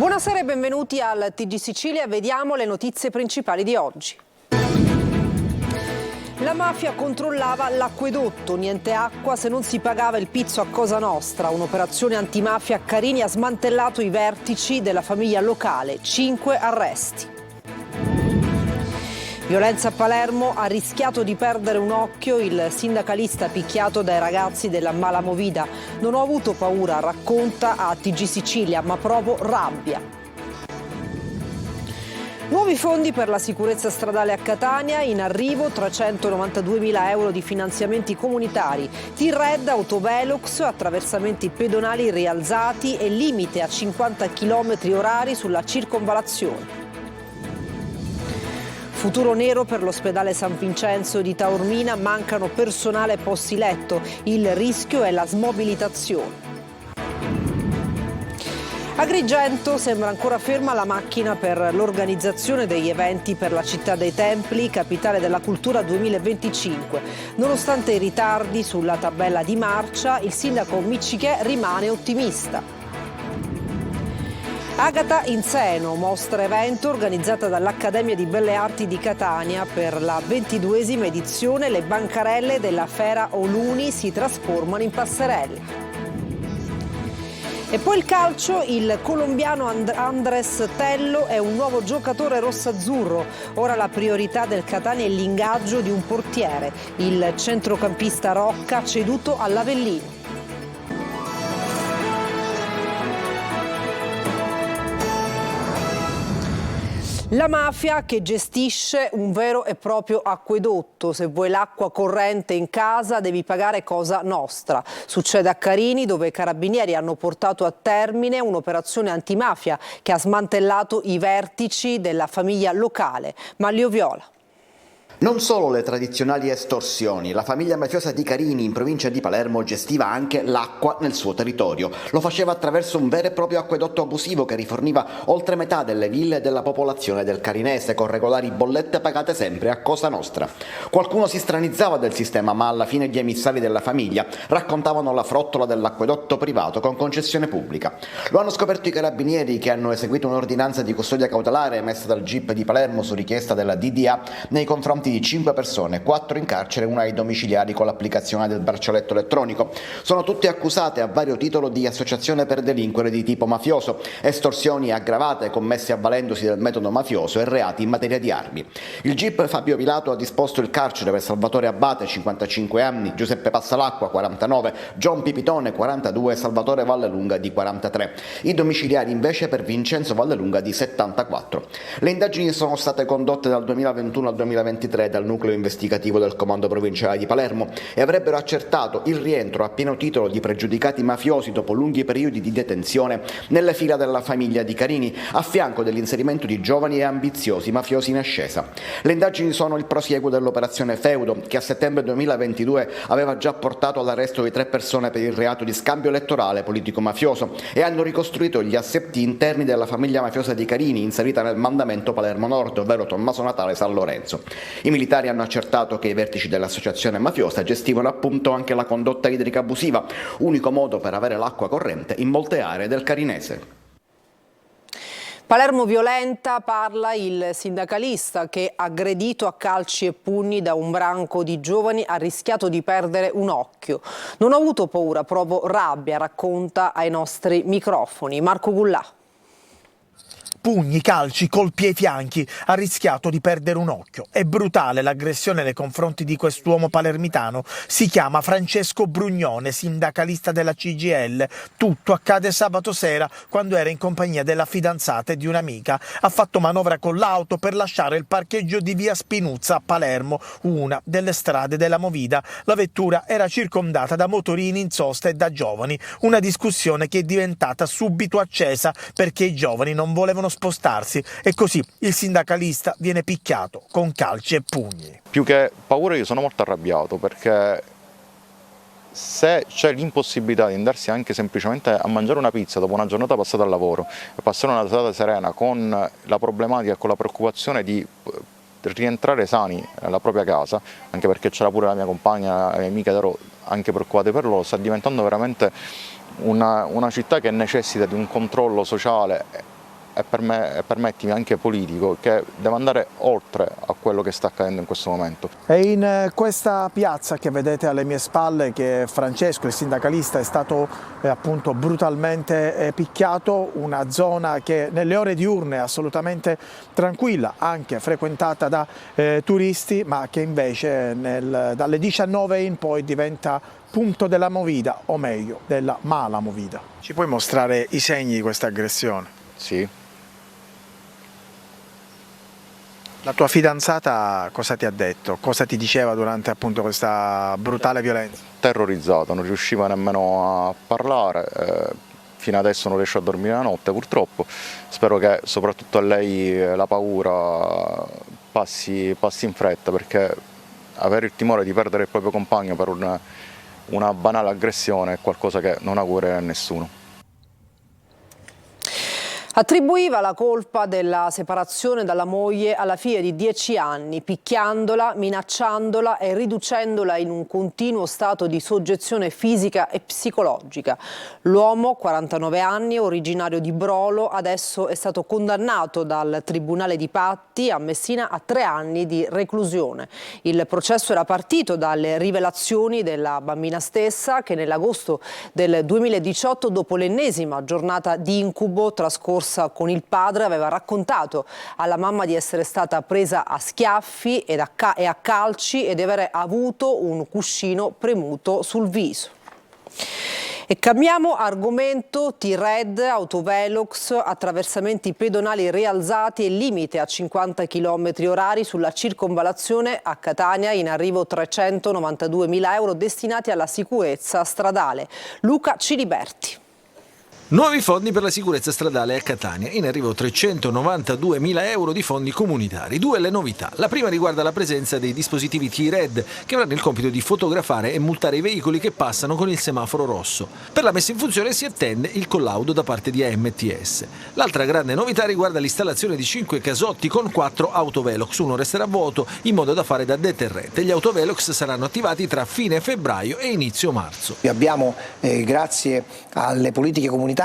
Buonasera e benvenuti al TG Sicilia. Vediamo le notizie principali di oggi. La mafia controllava l'acquedotto, niente acqua se non si pagava il pizzo a Cosa Nostra. Un'operazione antimafia a Carini ha smantellato i vertici della famiglia locale, 5 arresti. Violenza a Palermo, ha rischiato di perdere un occhio il sindacalista picchiato dai ragazzi della Mala Movida. Non ho avuto paura, racconta a TG Sicilia, ma provo rabbia. Nuovi fondi per la sicurezza stradale a Catania, in arrivo 392.000 euro di finanziamenti comunitari, T-Red, autovelox, attraversamenti pedonali rialzati e limite a 50 km/h sulla circonvallazione. Futuro nero per l'ospedale San Vincenzo di Taormina, mancano personale e posti letto, il rischio è la smobilitazione. A Agrigento sembra ancora ferma la macchina per l'organizzazione degli eventi per la Città dei Templi, capitale della cultura 2025. Nonostante i ritardi sulla tabella di marcia, il sindaco Miccichè rimane ottimista. Agata in Seno, mostra evento organizzata dall'Accademia di Belle Arti di Catania per la 22esima edizione. Le bancarelle della Fera Oluni si trasformano in passerelle. E poi il calcio, il colombiano Andres Tello è un nuovo giocatore rossazzurro. Ora la priorità del Catania è l'ingaggio di un portiere. Il centrocampista Rocca ceduto all'Avellino. La mafia che gestisce un vero e proprio acquedotto. Se vuoi l'acqua corrente in casa devi pagare Cosa Nostra. Succede a Carini, dove i carabinieri hanno portato a termine un'operazione antimafia che ha smantellato i vertici della famiglia locale. Manlio Viola. Non solo le tradizionali estorsioni, la famiglia mafiosa di Carini in provincia di Palermo gestiva anche l'acqua nel suo territorio. Lo faceva attraverso un vero e proprio acquedotto abusivo che riforniva oltre metà delle ville della popolazione del carinese, con regolari bollette pagate sempre a Cosa Nostra. Qualcuno si stranizzava del sistema, ma alla fine gli emissari della famiglia raccontavano la frottola dell'acquedotto privato con concessione pubblica. Lo hanno scoperto i carabinieri, che hanno eseguito un'ordinanza di custodia cautelare emessa dal GIP di Palermo su richiesta della DDA nei confronti di 5 persone, 4 in carcere e 1 ai domiciliari con l'applicazione del braccialetto elettronico. Sono tutte accusate a vario titolo di associazione per delinquere di tipo mafioso, estorsioni aggravate commesse avvalendosi del metodo mafioso e reati in materia di armi. Il GIP Fabio Pilato ha disposto il carcere per Salvatore Abbate, 55 anni, Giuseppe Passalacqua, 49, John Pipitone, 42 e Salvatore Vallelunga, di 43. I domiciliari invece per Vincenzo Vallelunga, di 74. Le indagini sono state condotte dal 2021 al 2023 dal nucleo investigativo del comando provinciale di Palermo e avrebbero accertato il rientro a pieno titolo di pregiudicati mafiosi dopo lunghi periodi di detenzione nelle fila della famiglia di Carini, a fianco dell'inserimento di giovani e ambiziosi mafiosi in ascesa. Le indagini sono il prosieguo dell'operazione Feudo, che a settembre 2022 aveva già portato all'arresto di 3 persone per il reato di scambio elettorale politico-mafioso e hanno ricostruito gli assetti interni della famiglia mafiosa di Carini inserita nel mandamento Palermo Nord, ovvero Tommaso Natale San Lorenzo. I militari hanno accertato che i vertici dell'associazione mafiosa gestivano appunto anche la condotta idrica abusiva, unico modo per avere l'acqua corrente in molte aree del carinese. Palermo violenta, parla il sindacalista che, aggredito a calci e pugni da un branco di giovani, ha rischiato di perdere un occhio. Non ho avuto paura, provo rabbia, racconta ai nostri microfoni Marco Gullà. Pugni, calci, colpi ai fianchi, ha rischiato di perdere un occhio. È brutale l'aggressione nei confronti di quest'uomo palermitano. Si chiama Francesco Brugnone, sindacalista della CGIL. Tutto accade sabato sera, quando era in compagnia della fidanzata e di un'amica. Ha fatto manovra con l'auto per lasciare il parcheggio di via Spinuzza a Palermo, una delle strade della Movida. La vettura era circondata da motorini in sosta e da giovani. Una discussione che è diventata subito accesa perché i giovani non volevano spostarsi e così il sindacalista viene picchiato con calci e pugni. Più che paura io sono molto arrabbiato, perché se c'è l'impossibilità di andarsi anche semplicemente a mangiare una pizza dopo una giornata passata al lavoro e passare una serata serena con la problematica e con la preoccupazione di rientrare sani alla propria casa, anche perché c'era pure la mia compagna e amiche ed ero anche preoccupate per loro, sta diventando veramente una città che necessita di un controllo sociale e permettimi anche politico, che deve andare oltre a quello che sta accadendo in questo momento. È in questa piazza che vedete alle mie spalle che Francesco, il sindacalista, è stato appunto brutalmente picchiato, una zona che nelle ore diurne è assolutamente tranquilla, anche frequentata da turisti, ma che invece dalle 19 in poi diventa punto della movida, o meglio, della mala movida. Ci puoi mostrare i segni di questa aggressione? Sì. La tua fidanzata cosa ti ha detto? Cosa ti diceva durante appunto questa brutale violenza? Terrorizzato, non riusciva nemmeno a parlare, fino adesso non riesce a dormire la notte purtroppo. Spero che soprattutto a lei la paura passi in fretta, perché avere il timore di perdere il proprio compagno per una banale aggressione è qualcosa che non augurerei a nessuno. Attribuiva la colpa della separazione dalla moglie alla figlia di 10 anni, picchiandola, minacciandola e riducendola in un continuo stato di soggezione fisica e psicologica. L'uomo, 49 anni, originario di Brolo, adesso è stato condannato dal Tribunale di Patti a Messina a 3 anni di reclusione. Il processo era partito dalle rivelazioni della bambina stessa, che nell'agosto del 2018, dopo l'ennesima giornata di incubo trascorsa con il padre, aveva raccontato alla mamma di essere stata presa a schiaffi e a calci e di aver avuto un cuscino premuto sul viso. E cambiamo argomento: T-Red, autovelox, attraversamenti pedonali rialzati e limite a 50 km/h sulla circonvallazione a Catania, in arrivo 392.000 euro destinati alla sicurezza stradale. Luca Ciliberti. Nuovi fondi per la sicurezza stradale a Catania, in arrivo 392.000 euro di fondi comunitari. 2 le novità. La prima riguarda la presenza dei dispositivi T-Red, che avranno il compito di fotografare e multare i veicoli che passano con il semaforo rosso. Per la messa in funzione si attende il collaudo da parte di AMTS. L'altra grande novità riguarda l'installazione di 5 casotti con 4 autovelox. Uno resterà vuoto in modo da fare da deterrente. Gli autovelox saranno attivati tra fine febbraio e inizio marzo. Abbiamo, grazie alle politiche comunitarie,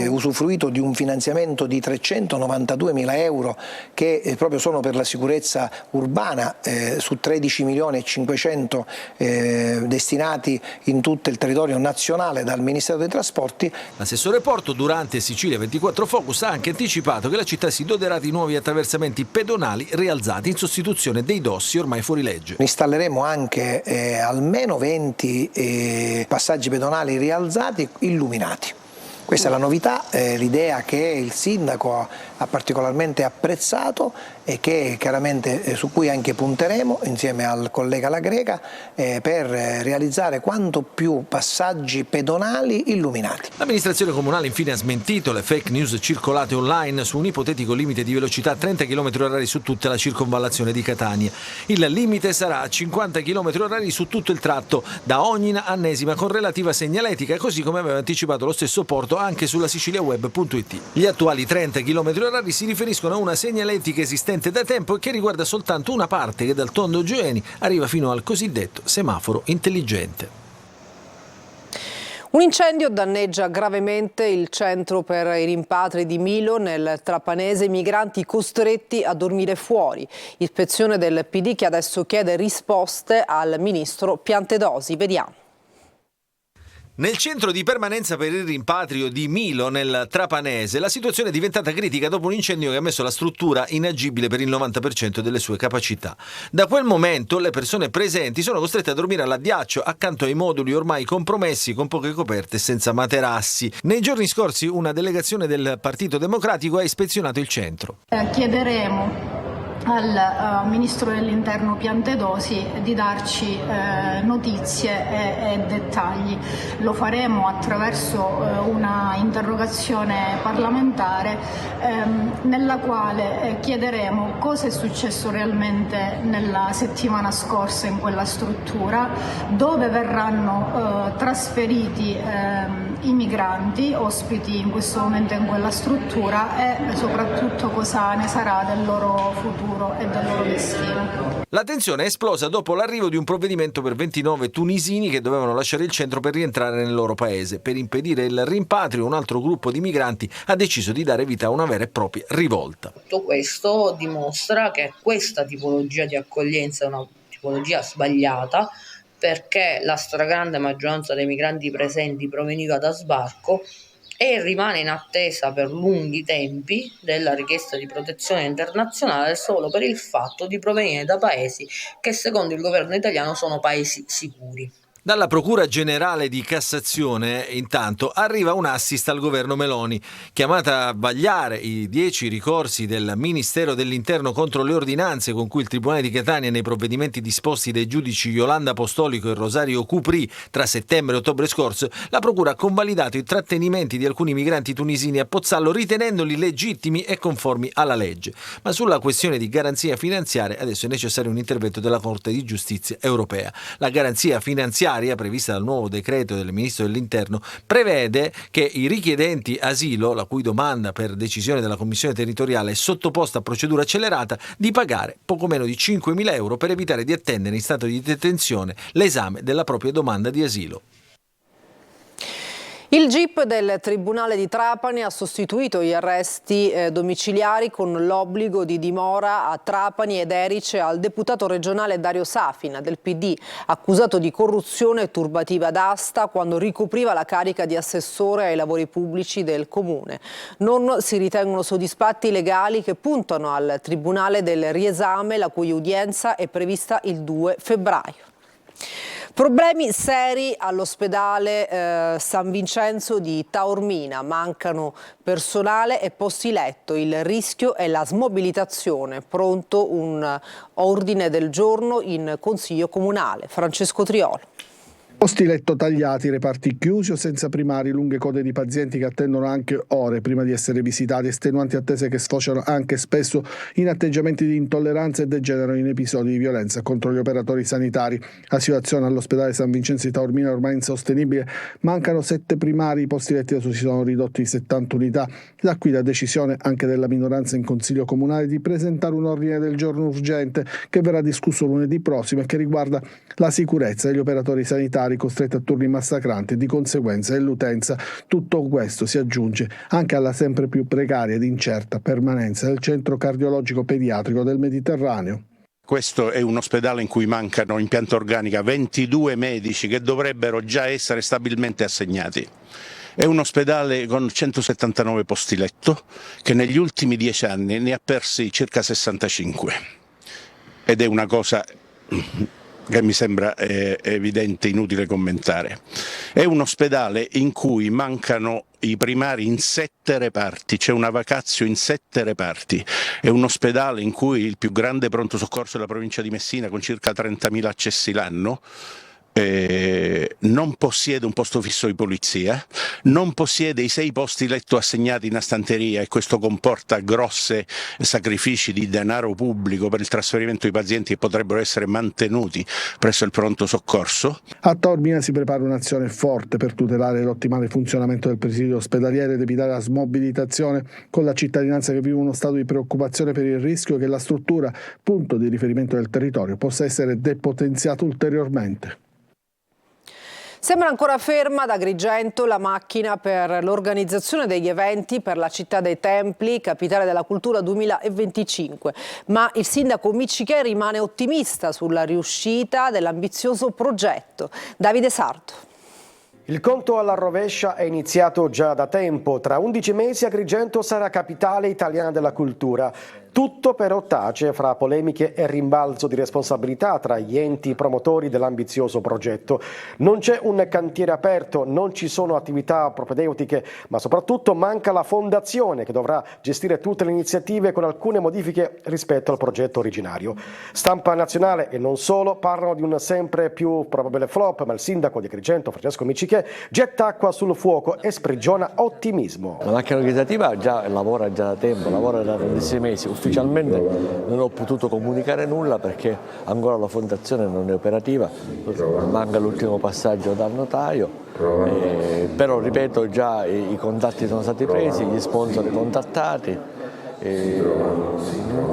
usufruito di un finanziamento di 392.000 euro che proprio sono per la sicurezza urbana, su 13.500.000 destinati in tutto il territorio nazionale dal Ministero dei Trasporti. L'assessore Porto, durante Sicilia 24 Focus, ha anche anticipato che la città si doterà di nuovi attraversamenti pedonali rialzati in sostituzione dei dossi ormai fuori legge. Installeremo anche almeno 20 passaggi pedonali rialzati illuminati. Questa è la novità, l'idea che il sindaco ha particolarmente apprezzato e che chiaramente su cui anche punteremo insieme al collega La Greca per realizzare quanto più passaggi pedonali illuminati. L'amministrazione comunale infine ha smentito le fake news circolate online su un ipotetico limite di velocità a 30 km/h su tutta la circonvallazione di Catania. Il limite sarà a 50 km/h su tutto il tratto da Ognina a Nesima, con relativa segnaletica, così come aveva anticipato lo stesso Porto anche sulla siciliaweb.it. Gli attuali 30 km/h si riferiscono a una segnaletica esistente da tempo e che riguarda soltanto una parte che dal Tondo Gioeni arriva fino al cosiddetto semaforo intelligente. Un incendio danneggia gravemente il centro per i rimpatri di Milo nel Trapanese, migranti costretti a dormire fuori. Ispezione del PD che adesso chiede risposte al ministro Piantedosi. Vediamo. Nel centro di permanenza per il rimpatrio di Milo, nel Trapanese, la situazione è diventata critica dopo un incendio che ha messo la struttura inagibile per il 90% delle sue capacità. Da quel momento le persone presenti sono costrette a dormire all'addiaccio accanto ai moduli ormai compromessi con poche coperte e senza materassi. Nei giorni scorsi una delegazione del Partito Democratico ha ispezionato il centro. Chiederemo al Ministro dell'Interno Piantedosi di darci notizie e dettagli. Lo faremo attraverso una interrogazione parlamentare nella quale chiederemo cosa è successo realmente nella settimana scorsa in quella struttura, dove verranno trasferiti i migranti ospiti in questo momento in quella struttura e soprattutto cosa ne sarà del loro futuro e del loro destino. La tensione è esplosa dopo l'arrivo di un provvedimento per 29 tunisini che dovevano lasciare il centro per rientrare nel loro paese. Per impedire il rimpatrio, un altro gruppo di migranti ha deciso di dare vita a una vera e propria rivolta. Tutto questo dimostra che questa tipologia di accoglienza è una tipologia sbagliata, perché la stragrande maggioranza dei migranti presenti proveniva da sbarco e rimane in attesa per lunghi tempi della richiesta di protezione internazionale solo per il fatto di provenire da paesi che secondo il governo italiano sono paesi sicuri. Dalla Procura Generale di Cassazione, intanto, arriva un assist al governo Meloni, chiamata a vagliare i 10 ricorsi del Ministero dell'Interno contro le ordinanze con cui il Tribunale di Catania, nei provvedimenti disposti dai giudici Yolanda Apostolico e Rosario Cupri tra settembre e ottobre scorso. La Procura ha convalidato i trattenimenti di alcuni migranti tunisini a Pozzallo, ritenendoli legittimi e conformi alla legge. Ma sulla questione di garanzia finanziaria adesso è necessario un intervento della Corte di Giustizia europea. La garanzia finanziaria prevista dal nuovo decreto del Ministro dell'Interno prevede che i richiedenti asilo, la cui domanda per decisione della Commissione territoriale è sottoposta a procedura accelerata, di pagare poco meno di 5.000 euro per evitare di attendere in stato di detenzione l'esame della propria domanda di asilo. Il GIP del Tribunale di Trapani ha sostituito gli arresti domiciliari con l'obbligo di dimora a Trapani ed Erice al deputato regionale Dario Safina del PD, accusato di corruzione e turbativa d'asta quando ricopriva la carica di assessore ai lavori pubblici del comune. Non si ritengono soddisfatti i legali che puntano al Tribunale del riesame, la cui udienza è prevista il 2 febbraio. Problemi seri all'ospedale San Vincenzo di Taormina, mancano personale e posti letto, il rischio è la smobilitazione, pronto un ordine del giorno in Consiglio Comunale. Francesco Triolo. Posti letto tagliati, reparti chiusi o senza primari, lunghe code di pazienti che attendono anche ore prima di essere visitati, estenuanti attese che sfociano anche spesso in atteggiamenti di intolleranza e degenerano in episodi di violenza contro gli operatori sanitari. La situazione all'ospedale San Vincenzo di Taormina è ormai insostenibile, mancano 7 primari, i posti letti si sono ridotti di 70 unità, da qui la decisione anche della minoranza in Consiglio Comunale di presentare un ordine del giorno urgente che verrà discusso lunedì prossimo e che riguarda la sicurezza degli operatori sanitari costretti a turni massacranti e di conseguenza dell'utenza. Tutto questo si aggiunge anche alla sempre più precaria ed incerta permanenza del centro cardiologico pediatrico del Mediterraneo. Questo è un ospedale in cui mancano in pianta organica 22 medici che dovrebbero già essere stabilmente assegnati. È un ospedale con 179 posti letto che negli ultimi 10 anni ne ha persi circa 65 ed è una cosa che mi sembra evidente, inutile commentare. È un ospedale in cui mancano i primari in 7 reparti, c'è una vacazio in 7 reparti. È un ospedale in cui il più grande pronto soccorso della provincia di Messina, con circa 30.000 accessi l'anno, non possiede un posto fisso di polizia, non possiede i 6 posti letto assegnati in astanteria e questo comporta grossi sacrifici di denaro pubblico per il trasferimento di pazienti che potrebbero essere mantenuti presso il pronto soccorso. A Taormina si prepara un'azione forte per tutelare l'ottimale funzionamento del presidio ospedaliere ed evitare la smobilitazione, con la cittadinanza che vive uno stato di preoccupazione per il rischio che la struttura, punto di riferimento del territorio, possa essere depotenziata ulteriormente. Sembra ancora ferma ad Agrigento la macchina per l'organizzazione degli eventi per la città dei Templi, capitale della cultura 2025, ma il sindaco Miccichè rimane ottimista sulla riuscita dell'ambizioso progetto. Davide Sardo. Il conto alla rovescia è iniziato già da tempo. Tra 11 mesi Agrigento sarà capitale italiana della cultura. Tutto però tace fra polemiche e rimbalzo di responsabilità tra gli enti promotori dell'ambizioso progetto. Non c'è un cantiere aperto, non ci sono attività propedeutiche, ma soprattutto manca la fondazione che dovrà gestire tutte le iniziative con alcune modifiche rispetto al progetto originario. Stampa nazionale e non solo parlano di un sempre più probabile flop, ma il sindaco di Agrigento, Francesco Miccichè, getta acqua sul fuoco e sprigiona ottimismo. La macchina organizzativa lavora già da tempo, lavora da tantissimi mesi. ufficialmente non ho potuto comunicare nulla perché ancora la fondazione non è operativa, manca l'ultimo passaggio dal notaio, però ripeto già i contatti sono stati presi, gli sponsor contattati.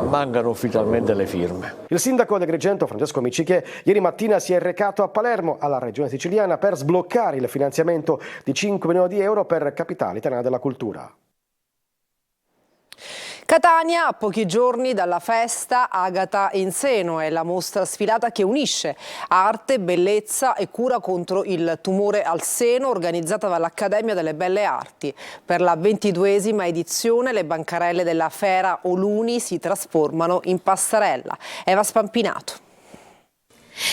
Mancano ufficialmente le firme. Il sindaco di Agrigento, Francesco Miccichè, ieri mattina si è recato a Palermo, alla regione siciliana, per sbloccare il finanziamento di 5 milioni di euro per Capitale Italiana della Cultura. Catania, a pochi giorni dalla festa Agata in Seno, è la mostra sfilata che unisce arte, bellezza e cura contro il tumore al seno, organizzata dall'Accademia delle Belle Arti. Per la 22esima edizione le bancarelle della Fera Oluni si trasformano in passerella. Eva Spampinato.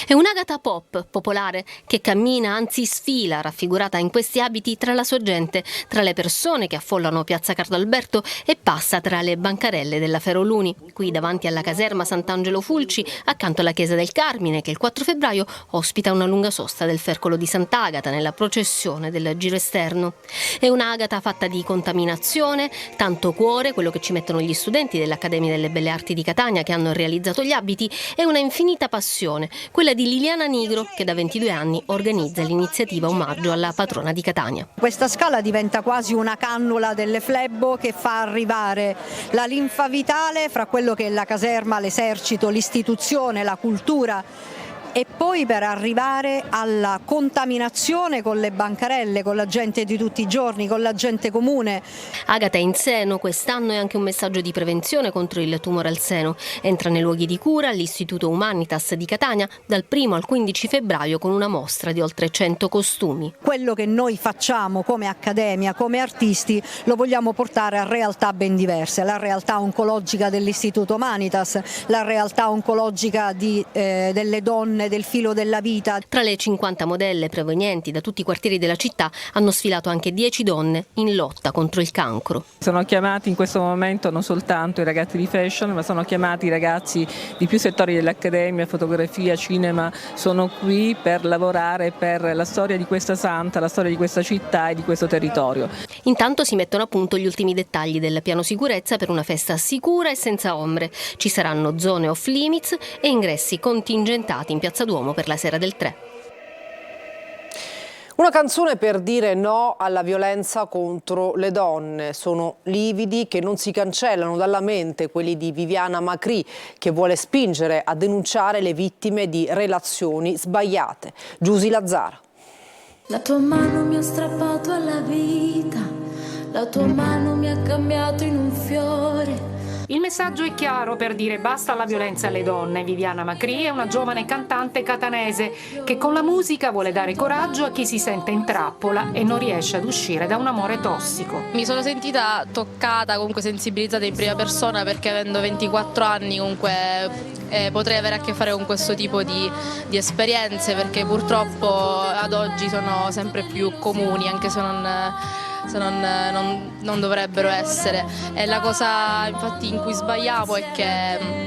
È un'Agata pop, popolare, che cammina, anzi sfila, raffigurata in questi abiti tra la sua gente, tra le persone che affollano Piazza Carlo Alberto e passa tra le bancarelle della Feroluni, qui davanti alla caserma Sant'Angelo Fulci, accanto alla chiesa del Carmine, che il 4 febbraio ospita una lunga sosta del Fercolo di Sant'Agata nella processione del giro esterno. È un'Agata fatta di contaminazione, tanto cuore, quello che ci mettono gli studenti dell'Accademia delle Belle Arti di Catania che hanno realizzato gli abiti, e una infinita passione, quella di Liliana Nigro, che da 22 anni organizza l'iniziativa Omaggio alla patrona di Catania. Questa scala diventa quasi una cannula delle flebbo che fa arrivare la linfa vitale fra quello che è la caserma, l'esercito, l'istituzione, la cultura, e poi per arrivare alla contaminazione con le bancarelle, con la gente di tutti i giorni, con la gente comune. Agata in Seno quest'anno è anche un messaggio di prevenzione contro il tumore al seno. Entra nei luoghi di cura all'Istituto Humanitas di Catania dal 1 al 15 febbraio con una mostra di oltre 100 costumi. Quello che noi facciamo come accademia, come artisti, lo vogliamo portare a realtà ben diverse. La realtà oncologica dell'Istituto Humanitas, la realtà oncologica delle donne, del filo della vita. Tra le 50 modelle provenienti da tutti i quartieri della città hanno sfilato anche 10 donne in lotta contro il cancro. Sono chiamati in questo momento non soltanto i ragazzi di fashion, ma sono chiamati i ragazzi di più settori dell'accademia, fotografia, cinema, sono qui per lavorare per la storia di questa santa, la storia di questa città e di questo territorio. Intanto si mettono a punto gli ultimi dettagli del piano sicurezza per una festa sicura e senza ombre. Ci saranno zone off limits e ingressi contingentati in Piazza Duomo per la sera del 3. Una canzone per dire no alla violenza contro le donne. Sono lividi che non si cancellano dalla mente, quelli di Viviana Macri, che vuole spingere a denunciare le vittime di relazioni sbagliate. Giusy Lazzara. La tua mano mi ha strappato alla vita, la tua mano mi ha cambiato in un fiore. Il messaggio è chiaro per dire basta alla violenza alle donne. Viviana Macri è una giovane cantante catanese che con la musica vuole dare coraggio a chi si sente in trappola e non riesce ad uscire da un amore tossico. Mi sono sentita toccata, comunque sensibilizzata in prima persona, perché avendo 24 anni comunque potrei avere a che fare con questo tipo di esperienze, perché purtroppo ad oggi sono sempre più comuni, anche se non dovrebbero essere. E la cosa infatti in cui sbagliamo è che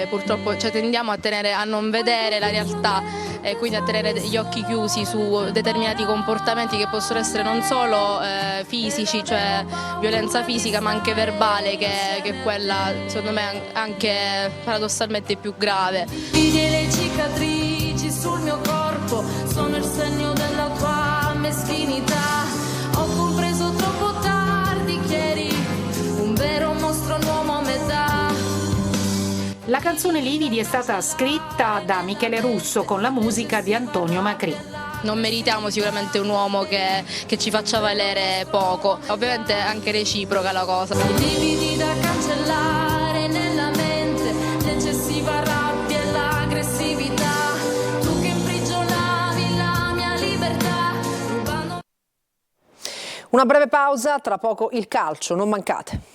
purtroppo tendiamo a non vedere la realtà e quindi a tenere gli occhi chiusi su determinati comportamenti che possono essere non solo fisici, cioè violenza fisica, ma anche verbale, che è quella secondo me anche paradossalmente più grave. Vedi le cicatrici sul mio corpo, sono il segno della tua meschinità. Ho compreso troppo tardi che eri un vero mostro, un uomo a metà. La canzone Lividi è stata scritta da Michele Russo con la musica di Antonio Macri. Non meritiamo sicuramente un uomo che ci faccia valere poco, ovviamente è anche reciproca la cosa. Lividi da cancellare nella mente, l'eccessiva rabbia e l'aggressività. Tu che imprigionavi la mia libertà. Una breve pausa, tra poco il calcio, non mancate.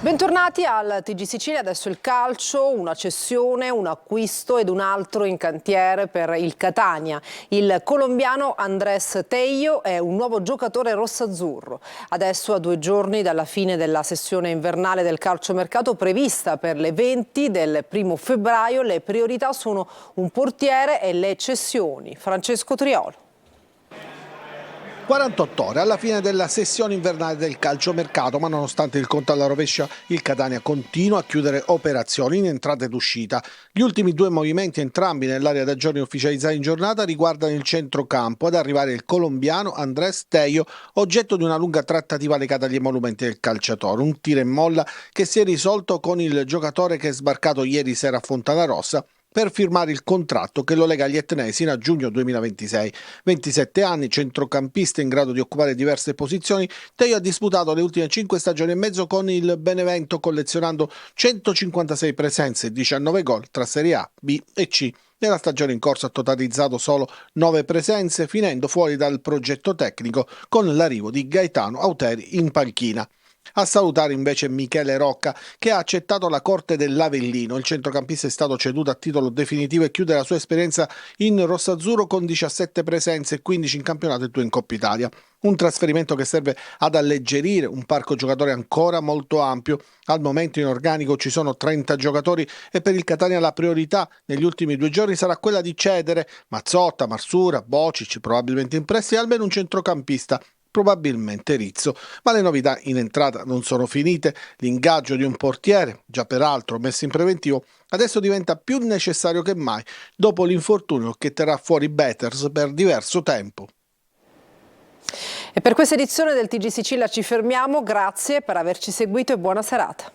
Bentornati al TG Sicilia, adesso il calcio, una cessione, un acquisto ed un altro in cantiere per il Catania. Il colombiano Andrés Tello è un nuovo giocatore rossazzurro. Adesso, a 2 giorni dalla fine della sessione invernale del calciomercato prevista per le 20 del 1 febbraio, le priorità sono un portiere e le cessioni. Francesco Triolo. 48 ore alla fine della sessione invernale del calciomercato, ma nonostante il conto alla rovescia, il Catania continua a chiudere operazioni in entrata ed uscita. Gli ultimi 2 movimenti, entrambi nell'area da giorni ufficializzati in giornata, riguardano il centrocampo, ad arrivare il colombiano Andrés Tello, oggetto di una lunga trattativa legata agli emolumenti del calciatore. Un tira e molla che si è risolto con il giocatore che è sbarcato ieri sera a Fontanarossa per firmare il contratto che lo lega agli etnei sino a giugno 2026. 27 anni, centrocampista in grado di occupare diverse posizioni, Tello ha disputato le ultime 5 stagioni e mezzo con il Benevento, collezionando 156 presenze e 19 gol tra Serie A, B e C. Nella stagione in corso ha totalizzato solo 9 presenze, finendo fuori dal progetto tecnico con l'arrivo di Gaetano Auteri in panchina. A salutare invece Michele Rocca, che ha accettato la corte dell'Avellino. Il centrocampista è stato ceduto a titolo definitivo e chiude la sua esperienza in rossazzurro con 17 presenze, 15 in campionato e 2 in Coppa Italia. Un trasferimento che serve ad alleggerire un parco giocatori ancora molto ampio. Al momento in organico ci sono 30 giocatori e per il Catania la priorità negli ultimi 2 giorni sarà quella di cedere Mazzotta, Marsura, Bocic, probabilmente in prestito, e almeno un centrocampista, probabilmente Rizzo. Ma le novità in entrata non sono finite. L'ingaggio di un portiere, già peraltro messo in preventivo, adesso diventa più necessario che mai dopo l'infortunio che terrà fuori Betters per diverso tempo. E per questa edizione del TG Sicilia ci fermiamo, grazie per averci seguito e buona serata.